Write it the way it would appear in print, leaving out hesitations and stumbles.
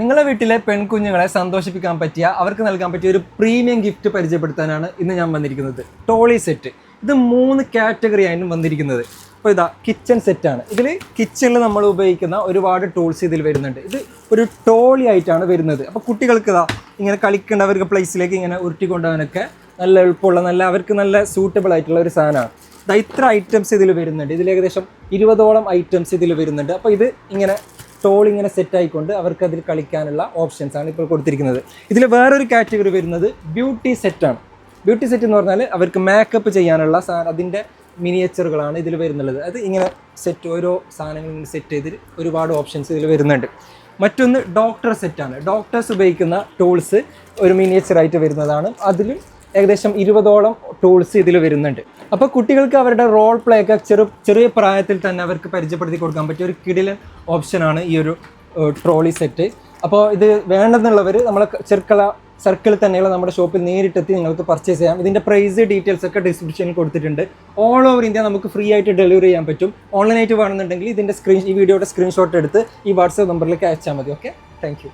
നിങ്ങളുടെ വീട്ടിലെ പെൺകുഞ്ഞുങ്ങളെ സന്തോഷിപ്പിക്കാൻ പറ്റിയ അവർക്ക് നൽകാൻ പറ്റിയ ഒരു പ്രീമിയം ഗിഫ്റ്റ് പരിചയപ്പെടുത്താനാണ് ഇന്ന് ഞാൻ വന്നിരിക്കുന്നത്. ടോളി സെറ്റ്. ഇത് 3 കാറ്റഗറി ആയിട്ടും വന്നിരിക്കുന്നത്. അപ്പോൾ ഇതാ കിച്ചൺ സെറ്റാണ്. ഇതിൽ കിച്ചണിൽ നമ്മൾ ഉപയോഗിക്കുന്ന ഒരുപാട് ടൂൾസ് ഇതിൽ വരുന്നുണ്ട്. ഇത് ഒരു ടോളി ആയിട്ടാണ് വരുന്നത്. അപ്പോൾ കുട്ടികൾക്ക് ഇതാ ഇങ്ങനെ കളിക്കേണ്ട അവർക്ക് പ്ലേസിലേക്ക് ഇങ്ങനെ ഉരുട്ടിക്കൊണ്ടുപോകാനൊക്കെ നല്ല എളുപ്പമുള്ള അവർക്ക് നല്ല സൂട്ടബിൾ ആയിട്ടുള്ള ഒരു സാധനമാണ്. ഇത്ര ഐറ്റംസ് ഇതിൽ വരുന്നുണ്ട്. ഇതിൽ ഏകദേശം 20ഓളം ഐറ്റംസ് ഇതിൽ വരുന്നുണ്ട്. അപ്പോൾ ഇത് ഇങ്ങനെ ടോൾ ഇങ്ങനെ സെറ്റ് ആയിക്കൊണ്ട് അവർക്ക് അതിൽ കളിക്കാനുള്ള ഓപ്ഷൻസ് ആണ് ഇപ്പോൾ കൊടുത്തിരിക്കുന്നത്. ഇതിൽ വേറൊരു കാറ്റഗറി വരുന്നത് ബ്യൂട്ടി സെറ്റാണ്. ബ്യൂട്ടി സെറ്റ് എന്ന് പറഞ്ഞാൽ അവർക്ക് മേക്കപ്പ് ചെയ്യാനുള്ള അതിൻ്റെ മിനിയേച്ചറുകളാണ് ഇതിൽ വരുന്നുള്ളത്. അത് ഇങ്ങനെ സെറ്റ് ഓരോ സാധനങ്ങൾ ഇങ്ങനെ സെറ്റ് ചെയ്ത് ഒരുപാട് ഓപ്ഷൻസ് ഇതിൽ വരുന്നുണ്ട്. മറ്റൊന്ന് ഡോക്ടർ സെറ്റാണ്. ഡോക്ടേഴ്സ് ഉപയോഗിക്കുന്ന ടൂൾസ് ഒരു മിനിയേച്ചറായിട്ട് വരുന്നതാണ്. അതിൽ ഏകദേശം 20ഓളം ടൂൾസ് ഇതിൽ വരുന്നുണ്ട്. അപ്പോൾ കുട്ടികൾക്ക് അവരുടെ റോൾ പ്ലേ ഒക്കെ ചെറിയ പ്രായത്തിൽ തന്നെ അവർക്ക് പരിചയപ്പെടുത്തി കൊടുക്കാൻ പറ്റിയ ഒരു കിടിലൻ ഓപ്ഷനാണ് ഈ ഒരു ട്രോളി സെറ്റ്. അപ്പോൾ ഇത് വേണ്ടെന്നുള്ളവർ നമ്മളെ സർക്കിളിൽ തന്നെയുള്ള നമ്മുടെ ഷോപ്പിൽ നേരിട്ടെത്തി നിങ്ങൾക്ക് പർച്ചേസ് ചെയ്യാം. ഇതിൻ്റെ പ്രൈസ് ഡീറ്റെയിൽസ് ഒക്കെ ഡിസ്ക്രിപ്ഷനിൽ കൊടുത്തിട്ടുണ്ട്. ഓൾ ഓവർ ഇന്ത്യ നമുക്ക് ഫ്രീ ആയിട്ട് ഡെലിവറി ചെയ്യാൻ പറ്റും. ഓൺലൈനായിട്ട് വേണമെന്നുണ്ടെങ്കിൽ ഈ വീഡിയോയുടെ സ്ക്രീൻഷോട്ട് എടുത്ത് ഈ വാട്സാപ്പ് നമ്പറിലേക്ക് അയച്ചാൽ മതി. Okay, thank you.